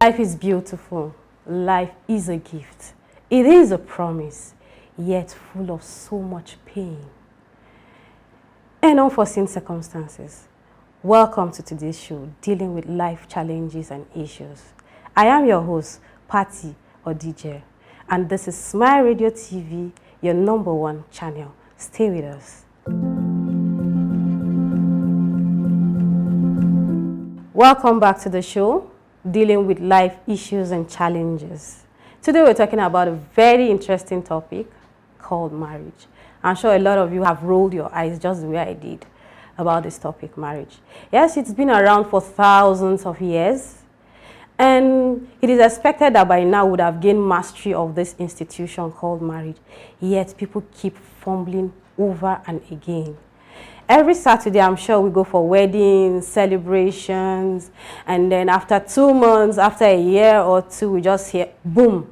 Life is beautiful. Life is a gift. It is a promise, yet full of so much pain and unforeseen circumstances. Welcome to today's show, dealing with life challenges and issues. I am your host, Pattie Odigie, and this is Smyle RadioTv, your #1 channel. Stay with us. Welcome back to the show, dealing with life issues and challenges. Today we're talking about a very interesting topic called marriage. I'm sure a lot of you have rolled your eyes just the way I did about this topic, marriage. Yes, it's been around for thousands of years, and it is expected that by now we would have gained mastery of this institution called marriage. Yet people keep fumbling over and again. Every Saturday, I'm sure we go for weddings, celebrations, and then after 2 months, after a year or two, we just hear, boom,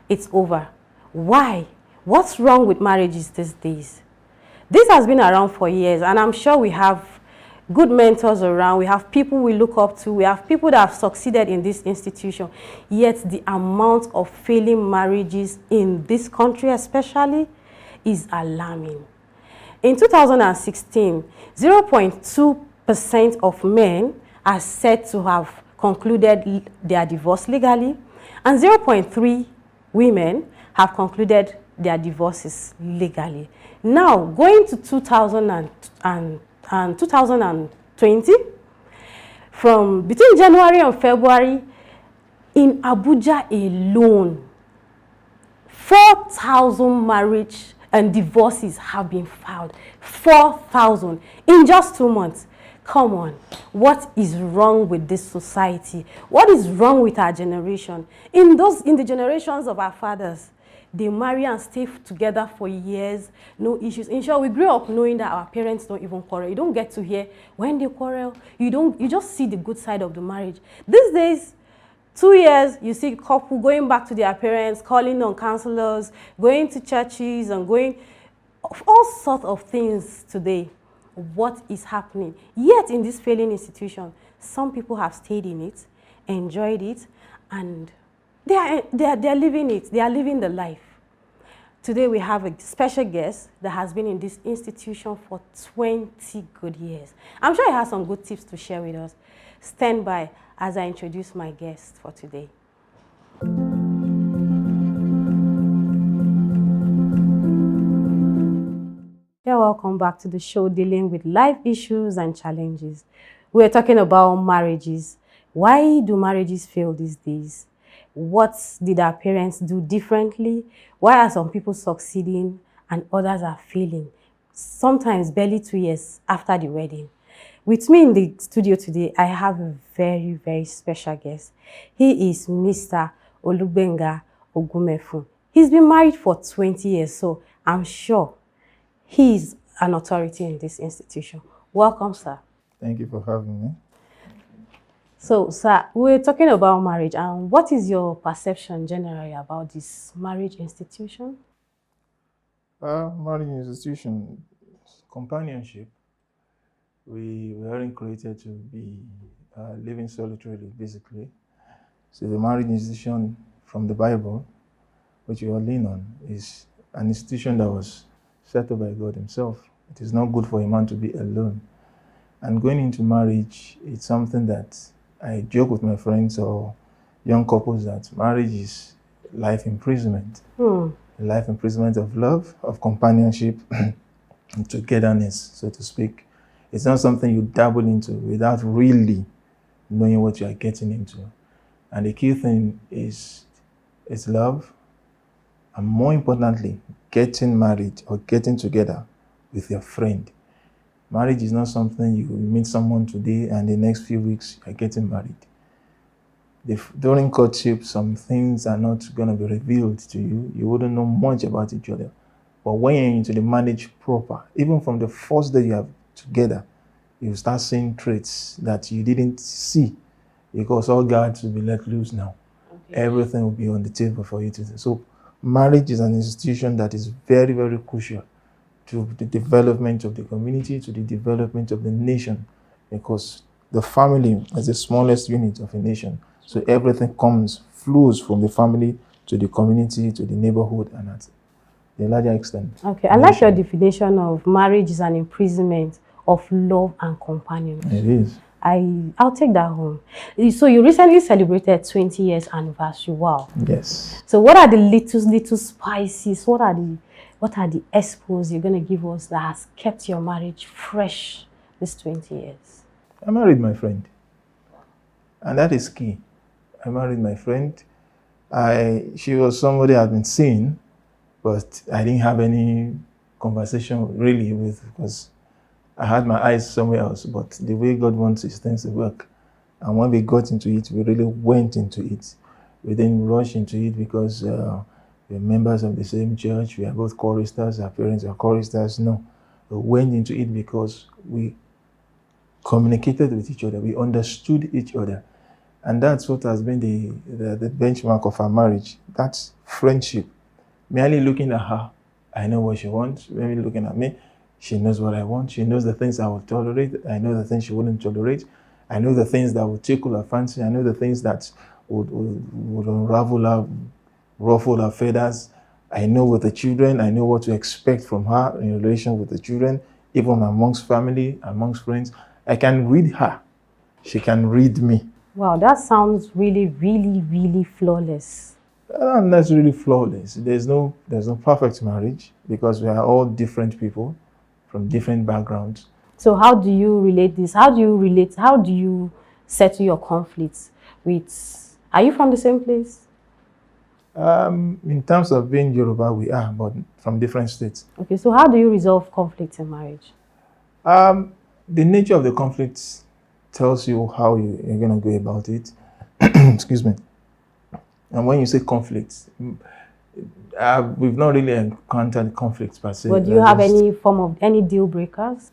it's over. Why? What's wrong with marriages these days? This has been around for years, and I'm sure we have good mentors around. We have people we look up to. We have people that have succeeded in this institution. Yet the amount of failing marriages in this country especially is alarming. In 2016, 0.2% of men are said to have concluded their divorce legally, and 0.3 women have concluded their divorces legally. Now, going to 2020, from between January and February, in Abuja alone, 4,000 marriage and divorces have been filed. 4,000 in just 2 months. Come on, what is wrong with this society? What is wrong with our generation? In the generations of our fathers, they marry and stay together for years, no issues. In short, we grew up knowing that our parents don't even quarrel. You don't get to hear when they quarrel. You just see the good side of the marriage. These days, 2 years, you see couple going back to their parents, calling on counselors, going to churches and going all sorts of things today. What is happening? Yet in this failing institution, some people have stayed in it, enjoyed it, and they are living it. They are living the life. Today we have a special guest that has been in this institution for 20 good years. I'm sure he has some good tips to share with us. Stand by as I introduce my guest for today. Yeah, welcome back to the show, dealing with life issues and challenges. We're talking about marriages. Why do marriages fail these days? What did our parents do differently? Why are some people succeeding and others are failing? Sometimes barely 2 years after the wedding. With me in the studio today, I have a very, very special guest. He is Mr. Olubenga Ogumefu. He's been married for 20 years, so I'm sure he is an authority in this institution. Welcome, sir. Thank you for having me. So, sir, we're talking about marriage, and what is your perception generally about this marriage institution? Marriage institution, companionship. We weren't created to be living solitarily, basically. So the marriage institution from the Bible, which we all lean on, is an institution that was set up by God himself. It is not good for a man to be alone. And going into marriage, it's something that I joke with my friends or young couples that marriage is life imprisonment. Life imprisonment of love, of companionship, and togetherness, so to speak. It's not something you dabble into without really knowing what you are getting into. And the key thing is love, and more importantly, getting married or getting together with your friend. Marriage is not something you meet someone today and the next few weeks you're getting married. During courtship, some things are not going to be revealed to you. You wouldn't know much about each other. But when you're into the marriage proper, even from the first day you have together, you start seeing traits that you didn't see, because all guards will be let loose now. Okay. Everything will be on the table for you to do. So marriage is an institution that is very, very crucial to the development of the community, to the development of the nation, because the family is the smallest unit of a nation. So everything flows from the family to the community to the neighborhood and at a larger extent. Okay, I like your definition of marriage is an imprisonment of love and companionship. It is. I'll take that home. So you recently celebrated 20 years anniversary. Wow. Yes. So what are the little spices? What are the expos you're gonna give us that has kept your marriage fresh this 20 years? I married my friend, and that is key. I married my friend. She was somebody I've been seeing, but I didn't have any conversation really with, because I had my eyes somewhere else. But the way God wants His things to work, and when we got into it, we really went into it. We didn't rush into it because we're members of the same church. We are both choristers. Our parents are choristers. No, we went into it because we communicated with each other. We understood each other. And that's what has been the benchmark of our marriage. That's friendship. Merely looking at her, I know what she wants. Merely looking at me, she knows what I want. She knows the things I will tolerate. I know the things she wouldn't tolerate. I know the things that would tickle her fancy. I know the things that would unravel her, ruffle her feathers. I know with the children, I know what to expect from her in relation with the children, even amongst family, amongst friends. I can read her. She can read me. Wow, that sounds really, really, really flawless. That's really flawless. There's no perfect marriage because we are all different people from different backgrounds. So how do you relate this? How do you settle your conflicts with, are you from the same place? In terms of being Yoruba, we are, but from different states. Okay, so how do you resolve conflicts in marriage? The nature of the conflicts tells you how you're going to go about it. Excuse me. And when you say conflicts, we've not really encountered conflicts per se. But do you have any deal breakers?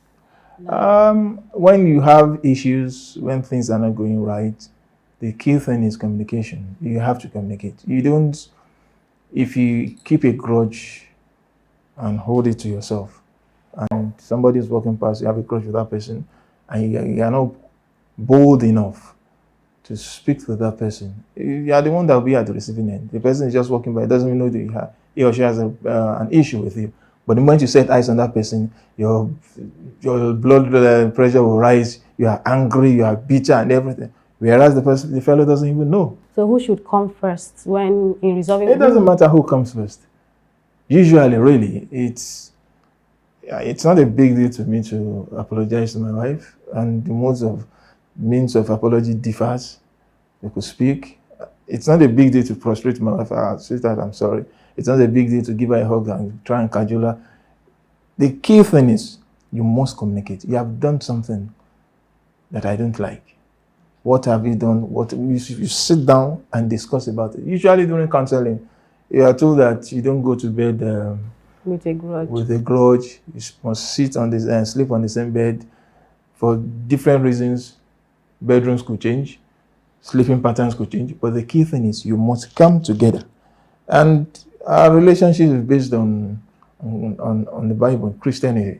When you have issues, when things are not going right, the key thing is communication. You have to communicate. If you keep a grudge and hold it to yourself, and somebody is walking past, you have a grudge with that person, and you are not bold enough to speak to that person, you are the one that will be at the receiving end. The person is just walking by, doesn't even know that he or she has an issue with you. But the moment you set eyes on that person, your blood pressure will rise, you are angry, you are bitter and everything. Whereas the fellow doesn't even know. So who should come first when in resolving? It doesn't matter who comes first. Usually, really, it's not a big deal to me to apologize to my wife, and the means of apology differs. You could speak. It's not a big deal to prostrate my wife. Sweetheart, I'm sorry. It's not a big deal to give her a hug and try and cajole her. The key thing is you must communicate. You have done something that I don't like. What have you done? You sit down and discuss about it. Usually during counseling, you are told that you don't go to bed with a grudge. With a grudge, you must sit on this and sleep on the same bed. For different reasons, bedrooms could change, sleeping patterns could change. But the key thing is you must come together. And our relationship is based on the Bible, Christianity.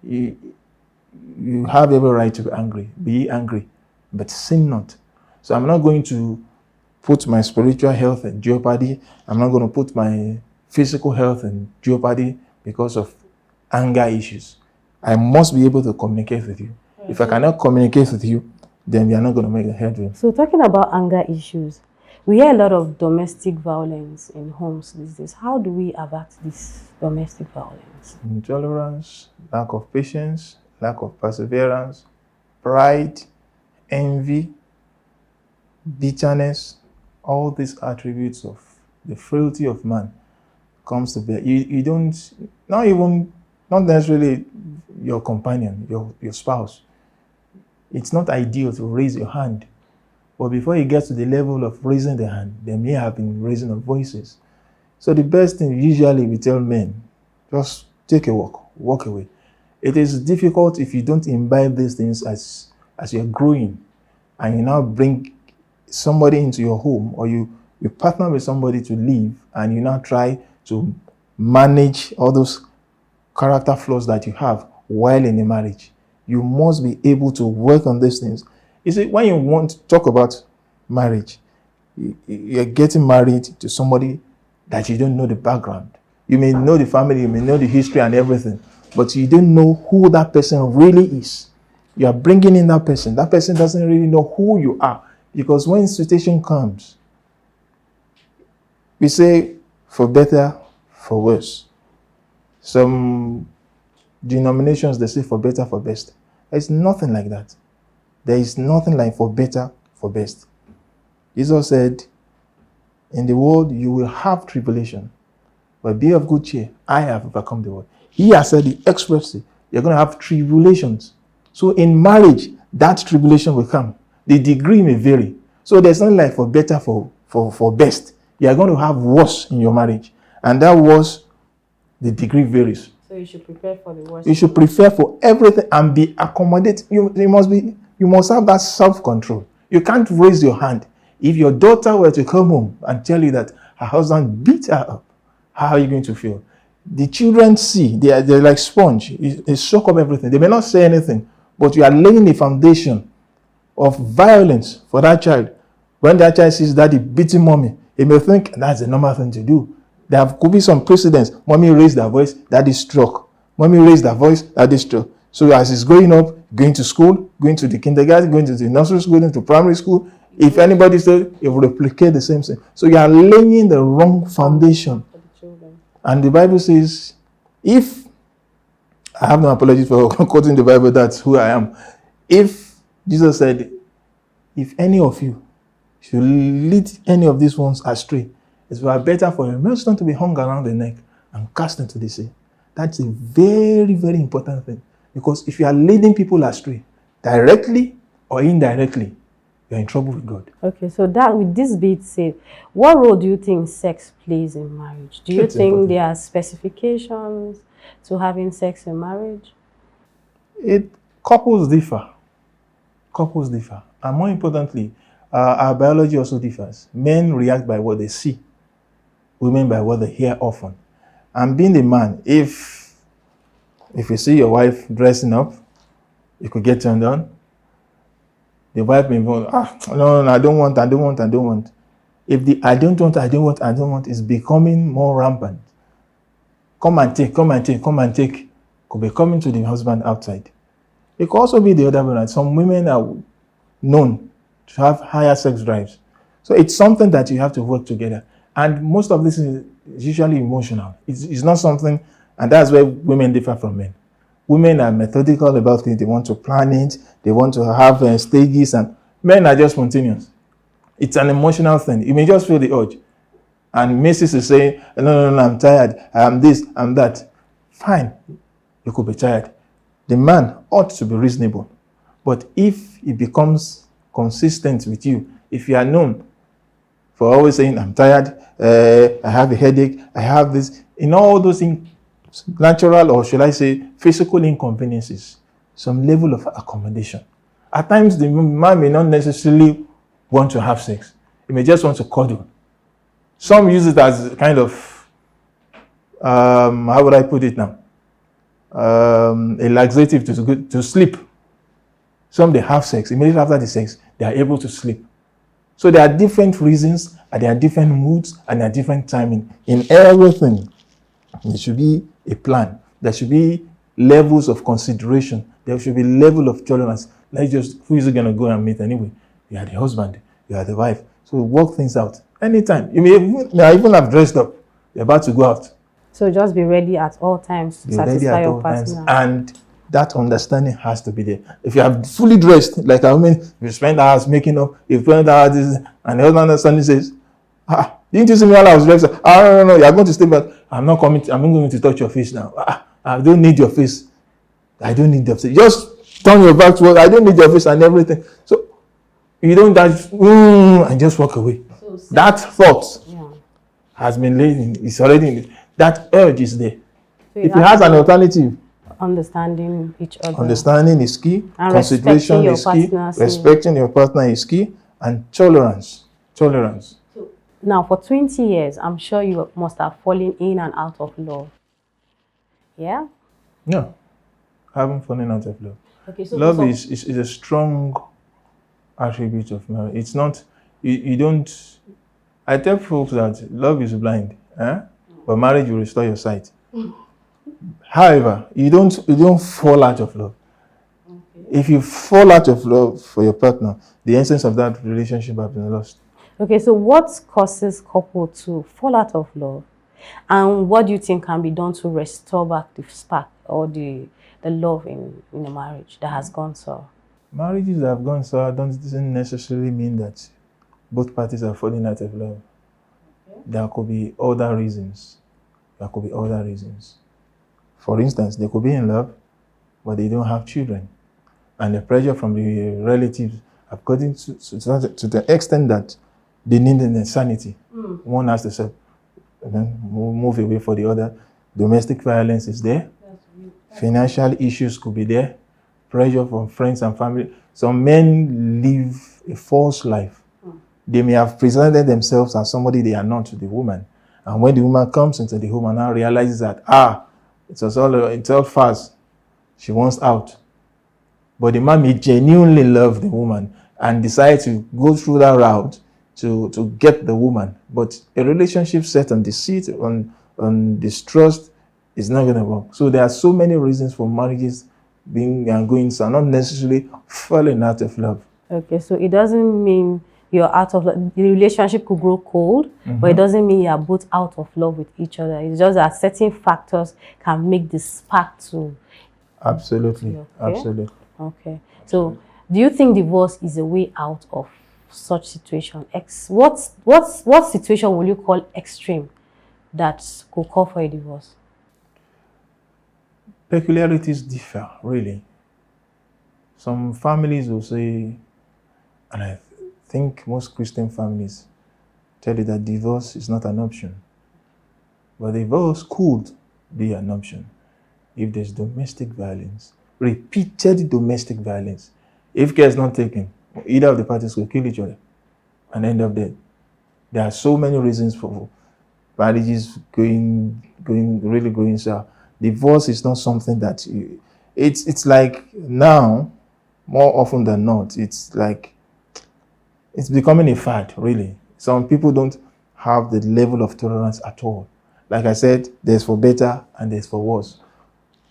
You have every right to be angry. Be angry, but sin not. So I'm not going to put my spiritual health in jeopardy. I'm not going to put my physical health in jeopardy because of anger issues. I must be able to communicate with you. If I cannot communicate with you, then we are not going to make a headway. So talking about anger issues, we hear a lot of domestic violence in homes these days. How do we avert this domestic violence? Intolerance, lack of patience, lack of perseverance, pride, envy, bitterness, all these attributes of the frailty of man comes to bear. You don't, not necessarily your companion, your spouse. It's not ideal to raise your hand. But before you get to the level of raising the hand, there may have been raising of voices. So the best thing usually we tell men, just take a walk away. It is difficult if you don't imbibe these things as you're growing and you now bring somebody into your home, or you partner with somebody to live and you now try to manage all those character flaws that you have while in a marriage. You must be able to work on these things. You see, when you want to talk about marriage, you're getting married to somebody that you don't know the background. You may know the family, you may know the history and everything, but you don't know who that person really is. You are bringing in that person. That person doesn't really know who you are, because when situation comes, we say for better, for worse. Some denominations, they say for better, for best. There's nothing like that. There is nothing like for better, for best. Jesus said, in the world you will have tribulation, but be of good cheer. I have overcome the world. He has said it expressly. You're going to have tribulations. So in marriage, that tribulation will come. The degree may vary. So there's nothing like for better, for best. You are going to have worse in your marriage. And that worse, the degree varies. So you should prepare for the worst. You should prepare for everything and be accommodated. You must have that self-control. You can't raise your hand. If your daughter were to come home and tell you that her husband beat her up, how are you going to feel? The children see, they're like sponge. They soak up everything. They may not say anything, but you are laying a foundation of violence for that child. When that child sees daddy beating mommy, he may think that's the normal thing to do. There could be some precedents. Mommy raised her voice, daddy struck. Mommy raised her voice, daddy struck. So as he's growing up, going to school, going to the kindergarten, going to the nursery school, going to primary school, if anybody says, it will replicate the same thing. So you are laying the wrong foundation. And the Bible says, if, I have no apology for quoting the Bible, that's who I am. If Jesus said, if any of you should lead any of these ones astray, it will be better for a millstone to be hung around the neck and cast into the sea. That's a very, very important thing. Because if you are leading people astray, directly or indirectly, you're in trouble with God. Okay, so that with this being said, what role do you think sex plays in marriage? Do you think there are specifications to having sex in marriage? Couples differ. Couples differ. And more importantly, our biology also differs. Men react by what they see. Women by what they hear often. And being a man, if you see your wife dressing up, you could get turned on. The wife may be, no, I don't want. If the I don't want is becoming more rampant, come and take, could be coming to the husband outside. It could also be the other way around. Some women are known to have higher sex drives. So it's something that you have to work together. And most of this is usually emotional. It's not something, and that's where women differ from men. Women are methodical about things. They want to plan it. They want to have stages, and men are just spontaneous. It's an emotional thing. You may just feel the urge. And Mrs. is saying, no, I'm tired. I'm this, I'm that. Fine. You could be tired. The man ought to be reasonable. But if he becomes consistent with you, if you are known for always saying, I'm tired, I have a headache, I have this, in all those things, natural, or should I say, physical inconveniences, some level of accommodation. At times, the man may not necessarily want to have sex. He may just want to cuddle. Some use it as kind of, how would I put it now? A laxative to sleep. Some, they have sex. Immediately after the sex, they are able to sleep. So there are different reasons, and there are different moods, and there are different timing. In everything, there should be a plan. There should be levels of consideration. There should be level of tolerance. Like just, who is it going to go and meet anyway? You are the husband. You are the wife. So work things out. Anytime. You may even have dressed up. You're about to go out. So just be ready at all times to satisfy your partner. And that understanding has to be there. If you are fully dressed, like a woman, you spend hours making up, you spend hours, and the husband understanding says, didn't you see me while I was dressed? No, you're going to stay back. I'm not going to touch your face now. I don't need your face. I don't need your face. Just turn your back towards, I don't need your face and everything. So you don't and just walk away. So that thought has been laid in, it's already in, that urge is there. So if he has an alternative, understanding each other. Understanding is key. And consideration is key. Respecting your partner is key. And tolerance. Tolerance. Now, for 20 years, I'm sure you must have fallen in and out of love. Yeah? No. I haven't fallen out of love. Okay, so love is a strong attribute of marriage. It's not You don't. I tell folks that love is blind, but marriage will restore your sight. However, you don't fall out of love. Okay. If you fall out of love for your partner, the essence of that relationship has been lost. Okay, so what causes couple to fall out of love? And what do you think can be done to restore back the spark or the love in a marriage that has gone sour? Marriages that have gone sour doesn't necessarily mean that both parties are falling out of love. Okay. There could be other reasons. For instance, they could be in love, but they don't have children. And the pressure from the relatives have gotten to the extent that they need an insanity. One has to say, move away for the other. Domestic violence is there. Financial issues could be there. Pressure from friends and family. Some men live a false life. They may have presented themselves as somebody they are not to the woman. And when the woman comes into the home and now realizes that, it's all fast. She wants out. But the man may genuinely love the woman and decide to go through that route to get the woman. But a relationship set on deceit, on distrust, is not going to work. So there are so many reasons for marriages being and going, so not necessarily falling out of love. Okay, so it doesn't mean you're out of love. The relationship could grow cold, but it doesn't mean you're both out of love with each other. It's just that certain factors can make the spark to... Absolutely. Okay? Absolutely. Okay. So do you think divorce is a way out of such situation? What situation will you call extreme that could call for a divorce? Peculiarities differ, really. Some families will say, and I think most Christian families tell you that divorce is not an option. But divorce could be an option if there's domestic violence, repeated domestic violence. If care is not taken, either of the parties will kill each other and end up dead. There are so many reasons for marriages really going sour. Divorce is not something that it's like now, more often than not, it's becoming a fad, really. Some people don't have the level of tolerance at all. Like I said, there's for better and there's for worse.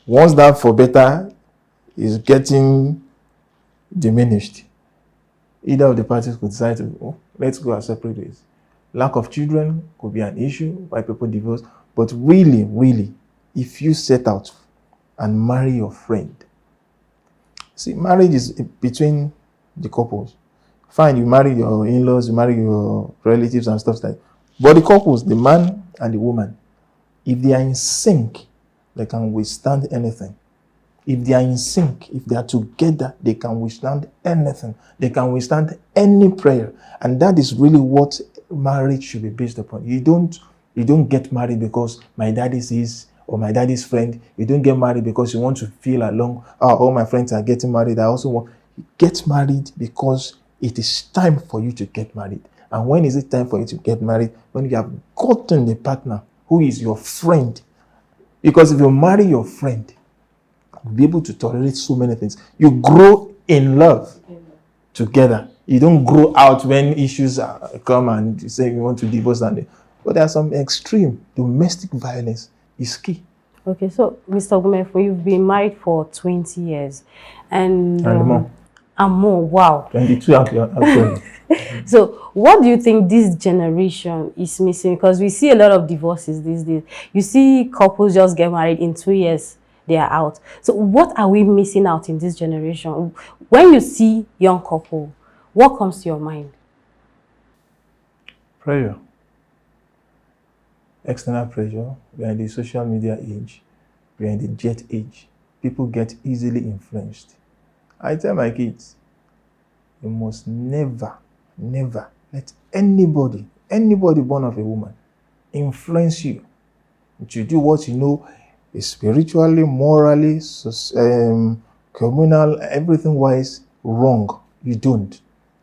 Once that for better is getting diminished, either of the parties could decide to, let's go our separate ways. Lack of children could be an issue why people divorce. But really, if you set out and marry your friend, see, marriage is between the couples. Fine, you marry your in-laws, you marry your relatives and stuff like that. But the couples, the man and the woman, if they are in sync, they can withstand anything. If they are in sync, if they are together, they can withstand anything. They can withstand any prayer. And that is really what marriage should be based upon. You don't get married because my daddy says, or my daddy's friend. You don't get married because you want to feel along. All my friends are getting married. I also want. Get married because it is time for you to get married. And when is it time for you to get married? When you have gotten a partner who is your friend. Because if you marry your friend, you'll be able to tolerate so many things. You grow in love together. You don't grow out when issues come and you say you want to divorce. But there are some extreme. Domestic violence is key. Okay, so Mr. Ogumefo, you've been married for 20 years. And more. And more, wow. 22 actually. So what do you think this generation is missing? Because we see a lot of divorces these days. You see couples just get married in 2 years, they are out. So what are we missing out in this generation? When you see young couple, what comes to your mind? Pressure. External pressure. We are in the social media age. We are in the jet age. People get easily influenced. I tell my kids, you must never let anybody born of a woman influence you to do what you know is spiritually, morally, communal, everything wise wrong. You don't.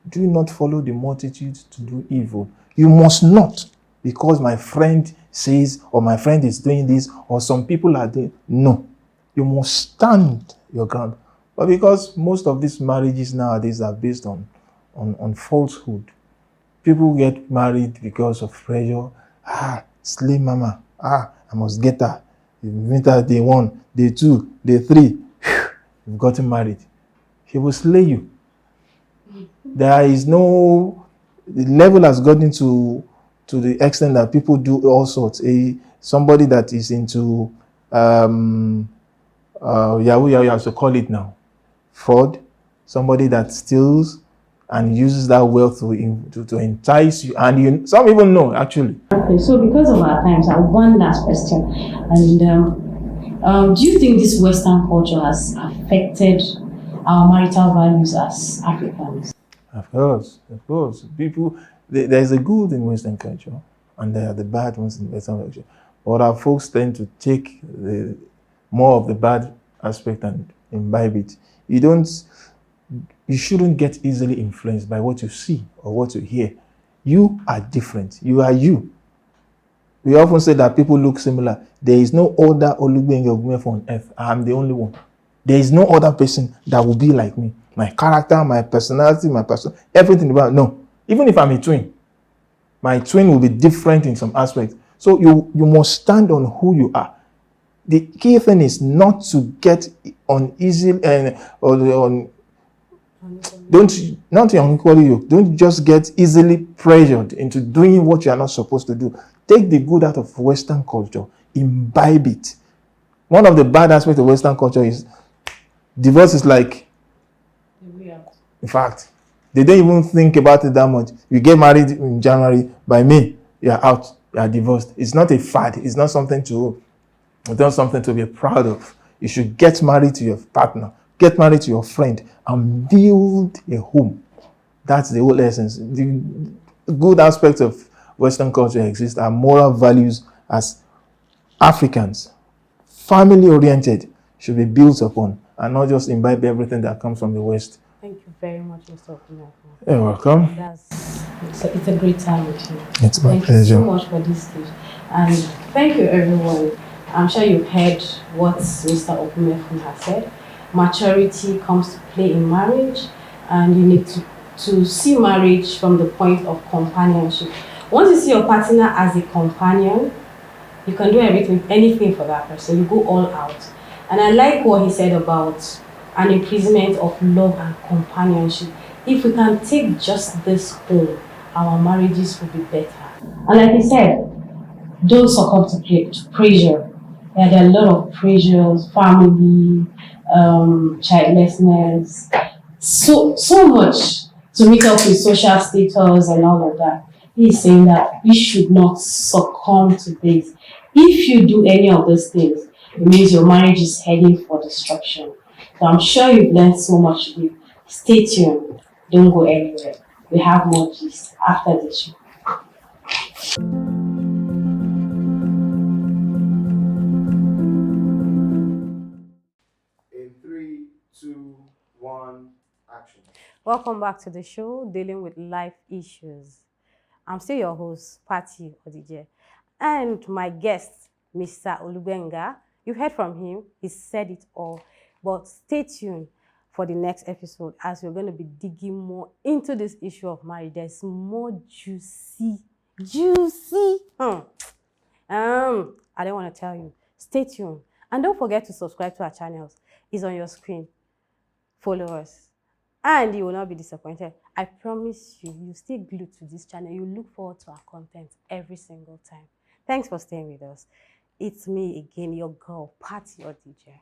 Do not follow the multitude to do evil. You must not, because my friend says, or my friend is doing this, or some people are doing. No. You must stand your ground. But because most of these marriages nowadays are based on falsehood, People get married because of pressure. Slay mama. I must get her. You meet her day 1, day 2, day 3. You've gotten married. He will slay you. There is no, the level has gotten to the extent that people do all sorts. Somebody that is into Yahoo, as to call it now, fraud, somebody that steals and uses that wealth to entice you, and some even know actually. Okay, so because of our times, I have one last question, and do you think this Western culture has affected our marital values as Africans? Of course. People, there's a good in Western culture, and there are the bad ones in Western culture. But our folks tend to take more of the bad aspect and imbibe it. You shouldn't get easily influenced by what you see or what you hear. You are different. You are you. We often say that people look similar. There is no other Olugbenge Ogumefo on earth. I am the only one. There is no other person that will be like me. My character, my personality, everything about. No. Even if I'm a twin, my twin will be different in some aspects. So you must stand on who you are. The key thing is not to get uneasy don't just get easily pressured into doing what you are not supposed to do. Take the good out of Western culture, imbibe it. One of the bad aspects of Western culture is divorce is like, in fact, they don't even think about it that much. You get married in January, by May, you're out, you're divorced. It's not a fad. It's not something to be proud of. You should get married to your partner, get married to your friend, and build a home. That's the whole essence. The good aspects of Western culture exist. Our moral values as Africans, family-oriented, should be built upon and not just imbibe everything that comes from the West. Thank you very much, Mr. Okunafu. You're welcome. It's a great time with you. It's my pleasure. Thank you so much for this stage. And thank you, everyone. I'm sure you've heard what Mr. Okunafu has said. Maturity comes to play in marriage, and you need to see marriage from the point of companionship. Once you see your partner as a companion, you can do anything for that person. You go all out. And I like what he said about an imprisonment of love and companionship. If we can take just this home, our marriages will be better. And like he said, don't succumb to pressure. There are a lot of pressures, family, childlessness, so much to meet up with social status and all of that. He's saying that we should not succumb to this. If you do any of those things, it means your marriage is heading for destruction. So I'm sure you've learned so much today. Stay tuned. Don't go anywhere. We have more gist after the show. In 3, 2, 1, action. Welcome back to the show, Dealing with Life Issues. I'm still your host, Pattie Odigie, and my guest, Mr. Olubenga. You heard from him, he said it all, but stay tuned for the next episode as we're going to be digging more into this issue of marriage. There's more juicy. I don't want to tell you. Stay tuned. And don't forget to subscribe to our channels. It's on your screen. Follow us. And you will not be disappointed. I promise you, you stay glued to this channel. You look forward to our content every single time. Thanks for staying with us. It's me again, your girl, Pattie Odigie.